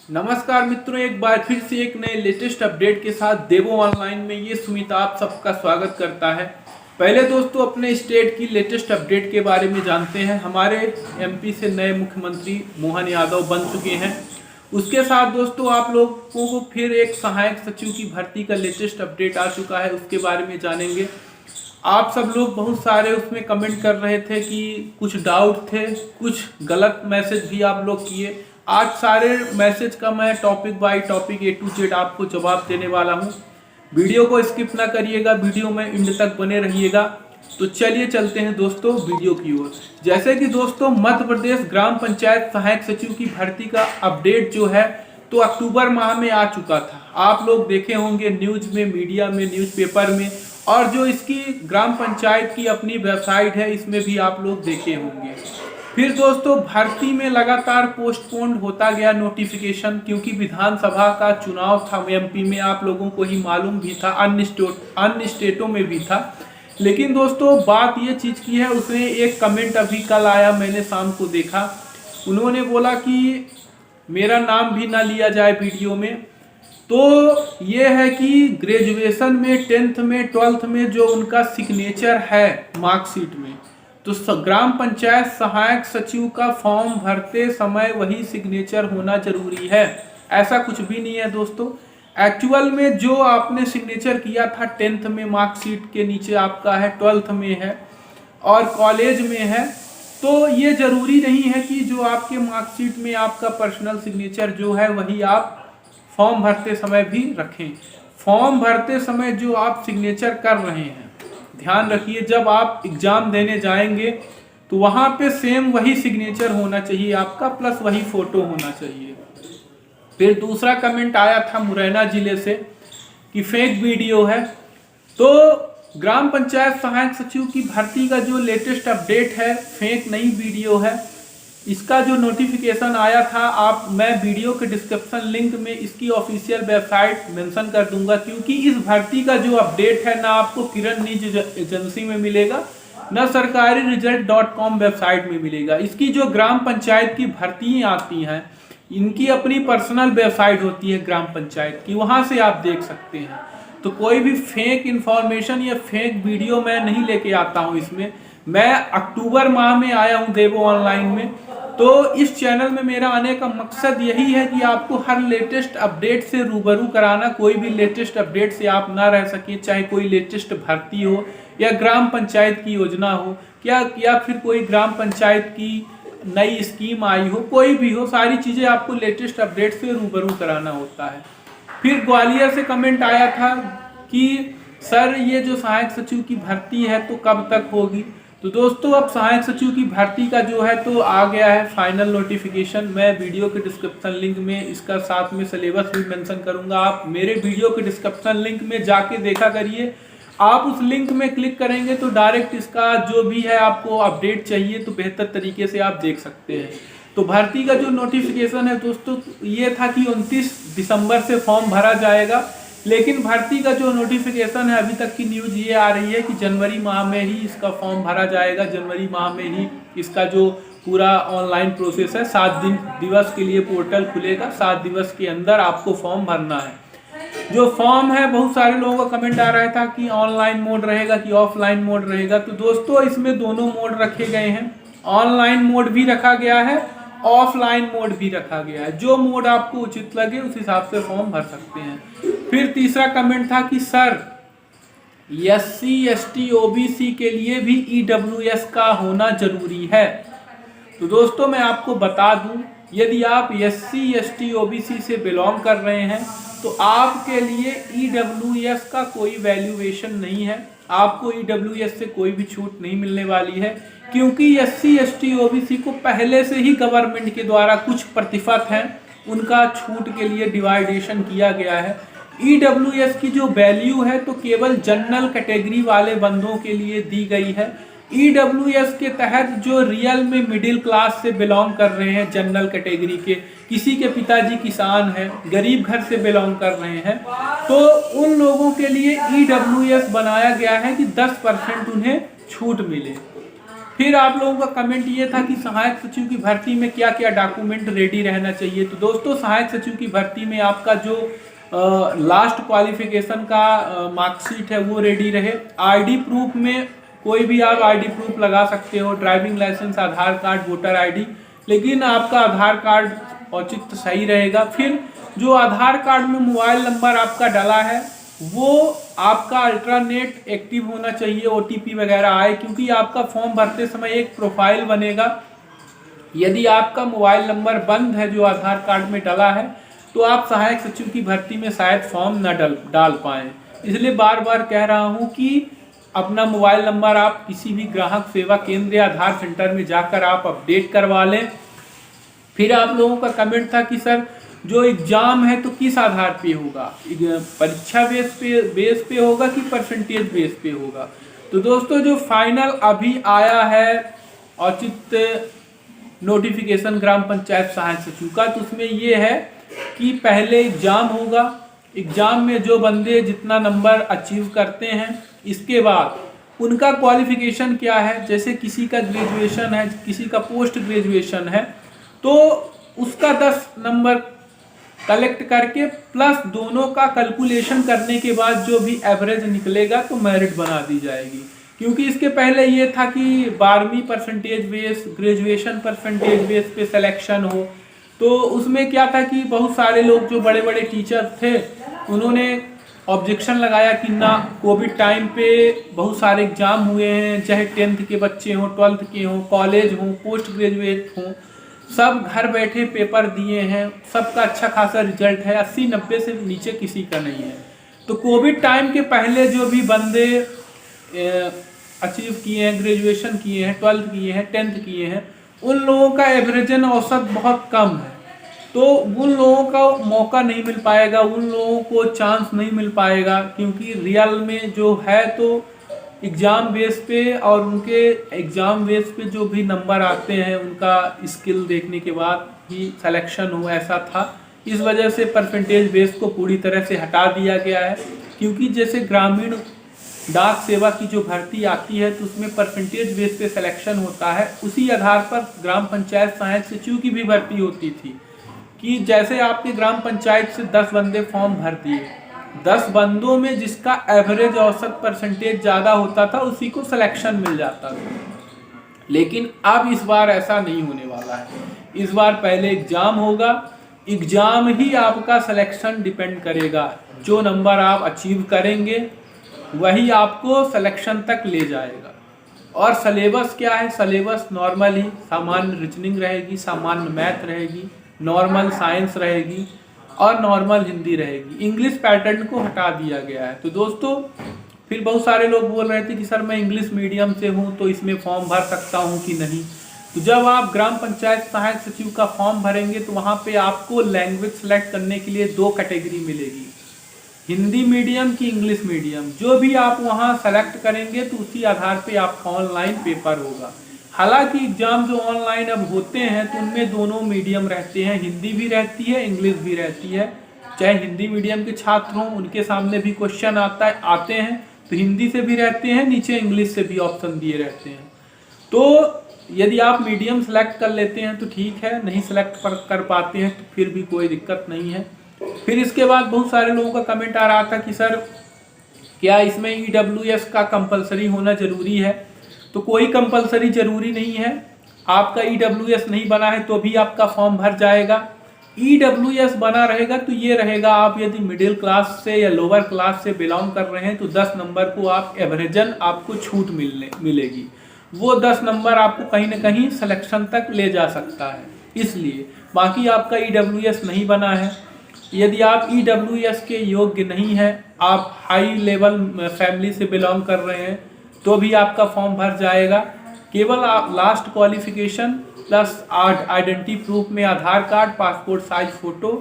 नमस्कार मित्रों, एक बार फिर से एक नए लेटेस्ट अपडेट के साथ देवो ऑनलाइन में ये सुमित आप सबका स्वागत करता है। पहले दोस्तों अपने स्टेट की लेटेस्ट अपडेट के बारे में जानते हैं। हमारे एमपी से नए मुख्यमंत्री मोहन यादव बन चुके हैं। उसके साथ दोस्तों आप लोगों को फिर एक सहायक सचिव की भर्ती का लेटेस्ट अपडेट आ चुका है, उसके बारे में जानेंगे। आप सब लोग बहुत सारे उसमें कमेंट कर रहे थे कि कुछ डाउट थे, कुछ गलत मैसेज भी आप लोग किए। आज सारे मैसेज का मैं topic by topic A to Z आपको जवाब देने वाला हूं। वीडियो को स्किप ना करिएगा, वीडियो में एंड तक बने रहिएगा। तो चलिए चलते हैं दोस्तों वीडियो की ओर। जैसे कि दोस्तों मध्य प्रदेश ग्राम पंचायत सहायक सचिव की भर्ती का अपडेट जो है तो अक्टूबर माह में आ चुका था। आप लोग देखे होंगे न्यूज में, मीडिया में, न्यूज़पेपर में, और जो इसकी ग्राम पंचायत की अपनी वेबसाइट है इसमें भी आप लोग देखे होंगे। फिर दोस्तों भर्ती में लगातार पोस्टपोन होता गया नोटिफिकेशन, क्योंकि विधानसभा का चुनाव था एमपी में, आप लोगों को ही मालूम भी था, अन्य स्टेटों में भी था। लेकिन दोस्तों बात ये चीज़ की है, उसने एक कमेंट अभी कल आया, मैंने शाम को देखा। उन्होंने बोला कि मेरा नाम भी ना लिया जाए वीडियो में। तो ये है कि ग्रेजुएशन में, 10th में, 12th में जो उनका सिग्नेचर है मार्कशीट में, तो ग्राम पंचायत सहायक सचिव का फॉर्म भरते समय वही सिग्नेचर होना जरूरी है। ऐसा कुछ भी नहीं है दोस्तों। एक्चुअल में जो आपने सिग्नेचर किया था 10th में, मार्कशीट के नीचे आपका है, 12th में है और कॉलेज में है, तो ये जरूरी नहीं है कि जो आपके मार्कशीट में आपका पर्सनल सिग्नेचर जो है वही आप फॉर्म भरते समय भी रखें। फॉर्म भरते समय जो आप सिग्नेचर कर रहे हैं, ध्यान रखिए, जब आप एग्जाम देने जाएंगे तो वहां पे सेम वही सिग्नेचर होना चाहिए आपका, प्लस वही फोटो होना चाहिए। फिर दूसरा कमेंट आया था मुरैना जिले से कि फेक वीडियो है। तो ग्राम पंचायत सहायक सचिव की भर्ती का जो लेटेस्ट अपडेट है, फेक नई वीडियो है। इसका जो नोटिफिकेशन आया था, मैं वीडियो के डिस्क्रिप्शन लिंक में इसकी ऑफिशियल वेबसाइट मेंशन कर दूंगा, क्योंकि इस भर्ती का जो अपडेट है ना आपको किरण न्यूज एजेंसी में मिलेगा, न सरकारी रिजल्ट.com वेबसाइट में मिलेगा। इसकी जो ग्राम पंचायत की भर्तियाँ आती हैं, इनकी अपनी पर्सनल वेबसाइट होती है ग्राम पंचायत की, वहाँ से आप देख सकते हैं। तो कोई भी फेक इंफॉर्मेशन या फेक वीडियो मैं नहीं लेके आता हूँ इसमें। मैं अक्टूबर माह में आया हूँ देवो ऑनलाइन में, तो इस चैनल में मेरा आने का मकसद यही है कि आपको हर लेटेस्ट अपडेट से रूबरू कराना। कोई भी लेटेस्ट अपडेट से आप ना रह सकें, चाहे कोई लेटेस्ट भर्ती हो या ग्राम पंचायत की योजना हो, या फिर कोई ग्राम पंचायत की नई स्कीम आई हो, कोई भी हो, सारी चीज़ें आपको लेटेस्ट अपडेट से रूबरू कराना होता है। फिर ग्वालियर से कमेंट आया था कि सर ये जो सहायक सचिव की भर्ती है तो कब तक होगी। तो दोस्तों अब सहायक सचिव की भर्ती का जो है तो आ गया है फाइनल नोटिफिकेशन। मैं वीडियो के डिस्क्रिप्शन लिंक में इसका साथ में सिलेबस भी मेंशन करूंगा, आप मेरे वीडियो के डिस्क्रिप्शन लिंक में जाके देखा करिए। आप उस लिंक में क्लिक करेंगे तो डायरेक्ट इसका जो भी है आपको अपडेट चाहिए तो बेहतर तरीके से आप देख सकते हैं। तो भर्ती का जो नोटिफिकेशन है दोस्तों ये था कि 29 दिसंबर से फॉर्म भरा जाएगा, लेकिन भर्ती का जो नोटिफिकेशन है अभी तक की न्यूज ये आ रही है कि जनवरी माह में ही इसका फॉर्म भरा जाएगा। जनवरी माह में ही इसका जो पूरा ऑनलाइन प्रोसेस है, 7 दिवस के लिए पोर्टल खुलेगा, 7 दिवस के अंदर आपको फॉर्म भरना है। जो फॉर्म है, बहुत सारे लोगों का कमेंट आ रहा था कि ऑनलाइन मोड रहेगा कि ऑफलाइन मोड रहेगा। तो दोस्तों इसमें दोनों मोड रखे गए हैं, ऑनलाइन मोड भी रखा गया है, ऑफलाइन मोड भी रखा गया है। जो मोड आपको उचित लगे उस हिसाब से फॉर्म भर सकते हैं। फिर तीसरा कमेंट था कि सर SC ST OBC के लिए भी EWS का होना जरूरी है। तो दोस्तों मैं आपको बता दूं, यदि आप SC ST OBC से बिलोंग कर रहे हैं तो आपके लिए EWS का कोई वैल्यूएशन नहीं है, आपको EWS से कोई भी छूट नहीं मिलने वाली है, क्योंकि SC ST OBC को पहले से ही गवर्नमेंट के द्वारा कुछ प्रतिशत हैं उनका छूट के लिए डिवाइडेशन किया गया है। EWS की जो वैल्यू है तो केवल जनरल कैटेगरी वाले बंदों के लिए दी गई है। EWS के तहत जो रियल में मिडिल क्लास से बिलोंग कर रहे हैं, जनरल कैटेगरी के, किसी के पिताजी किसान हैं, गरीब घर से बिलोंग कर रहे हैं, तो उन लोगों के लिए EWS बनाया गया है कि 10% उन्हें छूट मिले। फिर आप लोगों का कमेंट ये था कि सहायक सचिव की भर्ती में क्या क्या डॉक्यूमेंट रेडी रहना चाहिए। तो दोस्तों सहायक सचिव की भर्ती में आपका जो लास्ट क्वालिफिकेशन का मार्कशीट है वो रेडी रहे। आईडी प्रूफ में कोई भी आप आईडी प्रूफ लगा सकते हो, ड्राइविंग लाइसेंस, आधार कार्ड, वोटर आईडी, लेकिन आपका आधार कार्ड औचित्य सही रहेगा। फिर जो आधार कार्ड में मोबाइल नंबर आपका डला है वो आपका अल्ट्रानेट एक्टिव होना चाहिए, ओटीपी वगैरह आए, क्योंकि आपका फॉर्म भरते समय एक प्रोफाइल बनेगा। यदि आपका मोबाइल नंबर बंद है जो आधार कार्ड में डला है तो आप सहायक सचिव की भर्ती में शायद फॉर्म न डाल पाएँ। इसलिए बार बार कह रहा हूँ कि अपना मोबाइल नंबर आप किसी भी ग्राहक सेवा केंद्र या आधार सेंटर में जाकर आप अपडेट करवा लें। फिर आप लोगों का कमेंट था कि सर जो एग्ज़ाम है तो किस आधार पे होगा, परीक्षा बेस पे होगा कि परसेंटेज बेस पे होगा। तो दोस्तों जो फाइनल अभी आया है औचित्य नोटिफिकेशन ग्राम पंचायत सहायक सचिव का, तो उसमें ये है कि पहले एग्ज़ाम होगा, एग्ज़ाम में जो बंदे जितना नंबर अचीव करते हैं इसके बाद उनका क्वालिफिकेशन क्या है, जैसे किसी का ग्रेजुएशन है, किसी का पोस्ट ग्रेजुएशन है, तो उसका 10 नंबर कलेक्ट करके प्लस दोनों का कैलकुलेशन करने के बाद जो भी एवरेज निकलेगा तो मेरिट बना दी जाएगी। क्योंकि इसके पहले ये था कि 12वीं percentage base, graduation percentage base पे सिलेक्शन हो, तो उसमें क्या था कि बहुत सारे लोग जो बड़े बड़े टीचर थे उन्होंने ऑब्जेक्शन लगाया कि ना कोविड टाइम पे बहुत सारे एग्जाम हुए हैं, चाहे 10th के बच्चे हों, 12th के हों, कॉलेज हों, पोस्ट ग्रेजुएट हों, सब घर बैठे पेपर दिए हैं, सबका अच्छा खासा रिजल्ट है, 80-90 से नीचे किसी का नहीं है। तो कोविड टाइम के पहले जो भी बंदे अचीव किए हैं, ग्रेजुएशन किए हैं, 12th किए हैं, 10th किए हैं, उन लोगों का एवरेजन औसत बहुत कम है, तो उन लोगों का मौका नहीं मिल पाएगा, उन लोगों को चांस नहीं मिल पाएगा, क्योंकि रियल में जो है तो एग्ज़ाम बेस पे और उनके एग्ज़ाम बेस पे जो भी नंबर आते हैं उनका स्किल देखने के बाद ही सिलेक्शन हो, ऐसा था। इस वजह से परसेंटेज बेस को पूरी तरह से हटा दिया गया है, क्योंकि जैसे ग्रामीण डाक सेवा की जो भर्ती आती है तो उसमें परसेंटेज बेस पे सिलेक्शन होता है, उसी आधार पर ग्राम पंचायत सहायक सचिव की भी भर्ती होती थी कि जैसे आपके ग्राम पंचायत से 10 बंदे फॉर्म भर दिए, 10 बंदों में जिसका एवरेज औसत परसेंटेज ज़्यादा होता था उसी को सिलेक्शन मिल जाता था। लेकिन अब इस बार ऐसा नहीं होने वाला है। इस बार पहले एग्ज़ाम होगा, एग्ज़ाम ही आपका सिलेक्शन डिपेंड करेगा। जो नंबर आप अचीव करेंगे वही आपको सिलेक्शन तक ले जाएगा। और सिलेबस क्या है, सिलेबस नॉर्मल ही सामान्य रीजनिंग रहेगी, सामान्य मैथ रहेगी, नॉर्मल साइंस रहेगी और नॉर्मल हिंदी रहेगी। इंग्लिश पैटर्न को हटा दिया गया है। तो दोस्तों फिर बहुत सारे लोग बोल रहे थे कि सर मैं इंग्लिश मीडियम से हूँ तो इसमें फॉर्म भर सकता हूँ कि नहीं। तो जब आप ग्राम पंचायत सहायक सचिव का फॉर्म भरेंगे तो वहाँ पे आपको लैंग्वेज सेलेक्ट करने के लिए 2 कैटेगरी मिलेगी, हिंदी मीडियम की इंग्लिश मीडियम। जो भी आप वहाँ सेलेक्ट करेंगे तो उसी आधार पे आपका ऑनलाइन पेपर होगा। हालांकि एग्ज़ाम जो ऑनलाइन अब होते हैं तो उनमें दोनों मीडियम रहते हैं, हिंदी भी रहती है, इंग्लिश भी रहती है। चाहे हिंदी मीडियम के छात्र हों उनके सामने भी क्वेश्चन आते हैं तो हिंदी से भी रहते हैं, नीचे इंग्लिश से भी ऑप्शन दिए रहते हैं। तो यदि आप मीडियम सेलेक्ट कर लेते हैं तो ठीक है, नहीं सेलेक्ट कर पाते हैं तो फिर भी कोई दिक्कत नहीं है। फिर इसके बाद बहुत सारे लोगों का कमेंट आ रहा था कि सर क्या इसमें EWS का कंपलसरी होना ज़रूरी है। तो कोई कंपलसरी ज़रूरी नहीं है, आपका EWS नहीं बना है तो भी आपका फॉर्म भर जाएगा। EWS बना रहेगा तो ये रहेगा, आप यदि मिडिल क्लास से या लोअर क्लास से बिलोंग कर रहे हैं तो 10 नंबर को आप एवरेजन आपको छूट मिलेगी। वो 10 नंबर आपको कहीं ना कहीं सिलेक्शन तक ले जा सकता है, इसलिए। बाकी आपका EWS नहीं बना है, यदि आप EWS के योग्य नहीं हैं, आप हाई लेवल फैमिली से बिलोंग कर रहे हैं तो भी आपका फॉर्म भर जाएगा। केवल आप last qualification plus identity proof में आधार कार्ड, पासपोर्ट साइज फ़ोटो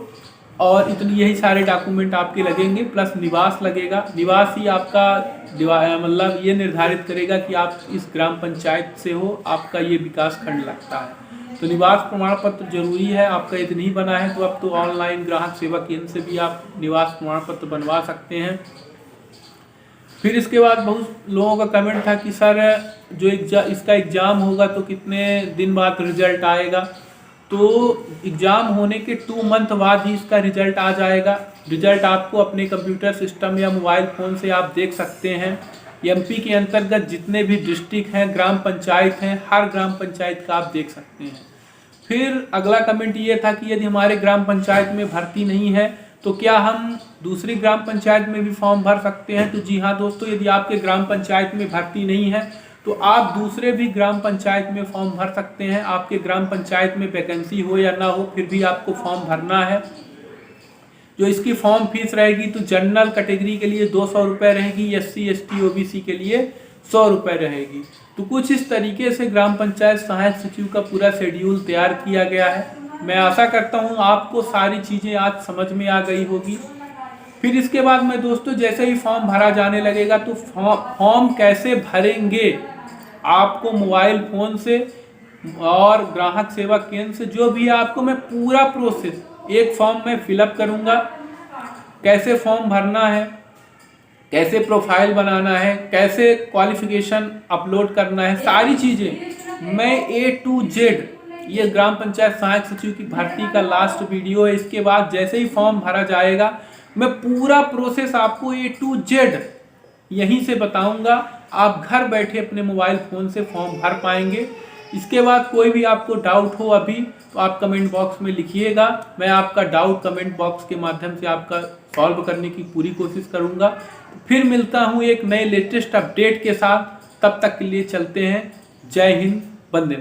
और यही सारे डॉक्यूमेंट आपके लगेंगे, प्लस निवास लगेगा। निवास ही आपका मतलब ये निर्धारित करेगा कि आप इस ग्राम पंचायत से हो, आपका ये विकास खंड लगता है। तो निवास प्रमाण पत्र जरूरी है। आपका यदि नहीं बना है तो अब तो ऑनलाइन ग्राहक सेवा केंद्र से भी आप निवास प्रमाण पत्र बनवा सकते हैं। फिर इसके बाद बहुत लोगों का कमेंट था कि सर जो इसका एग्ज़ाम होगा तो कितने दिन बाद रिजल्ट आएगा। तो एग्ज़ाम होने के 2 मंथ बाद ही इसका रिजल्ट आ जाएगा। रिजल्ट आपको अपने कंप्यूटर सिस्टम या मोबाइल फ़ोन से आप देख सकते हैं। एमपी के अंतर्गत जितने भी डिस्ट्रिक्ट हैं, ग्राम पंचायत हैं, हर ग्राम पंचायत का आप देख सकते हैं। फिर अगला कमेंट ये था कि यदि हमारे ग्राम पंचायत में भर्ती नहीं है तो क्या हम दूसरी ग्राम पंचायत में भी फॉर्म भर सकते हैं। तो जी हाँ दोस्तों, यदि आपके ग्राम पंचायत में भर्ती नहीं है तो आप दूसरे भी ग्राम पंचायत में फॉर्म भर सकते हैं। आपके ग्राम पंचायत में वैकेंसी हो या ना हो, फिर भी आपको फॉर्म भरना है। जो इसकी फॉर्म फीस रहेगी तो जनरल कैटेगरी के लिए 200 रुपये रहेगी, SC ST OBC के लिए 100 रुपये रहेगी। तो कुछ इस तरीके से ग्राम पंचायत सहायक सचिव का पूरा शेड्यूल तैयार किया गया है। मैं आशा करता हूँ आपको सारी चीज़ें आज समझ में आ गई होगी। फिर इसके बाद में दोस्तों जैसे ही फॉर्म भरा जाने लगेगा तो फॉर्म कैसे भरेंगे, आपको मोबाइल फ़ोन से और ग्राहक सेवा केंद्र से जो भी आपको मैं पूरा प्रोसेस एक फॉर्म में फिलअप करूँगा। कैसे फॉर्म भरना है, कैसे प्रोफाइल बनाना है, कैसे क्वालिफिकेशन अपलोड करना है, सारी चीज़ें मैं A to Z, ये ग्राम पंचायत सहायक सचिव की भर्ती का लास्ट वीडियो है। इसके बाद जैसे ही फॉर्म भरा जाएगा मैं पूरा प्रोसेस आपको A to Z यहीं से बताऊंगा। आप घर बैठे अपने मोबाइल फ़ोन से फॉर्म भर पाएंगे। इसके बाद कोई भी आपको डाउट हो अभी तो आप कमेंट बॉक्स में लिखिएगा। मैं आपका डाउट कमेंट बॉक्स के माध्यम से आपका सॉल्व करने की पूरी कोशिश करूंगा। फिर मिलता हूं एक नए लेटेस्ट अपडेट के साथ। तब तक के लिए चलते हैं। जय हिंद, वंदे मातरम।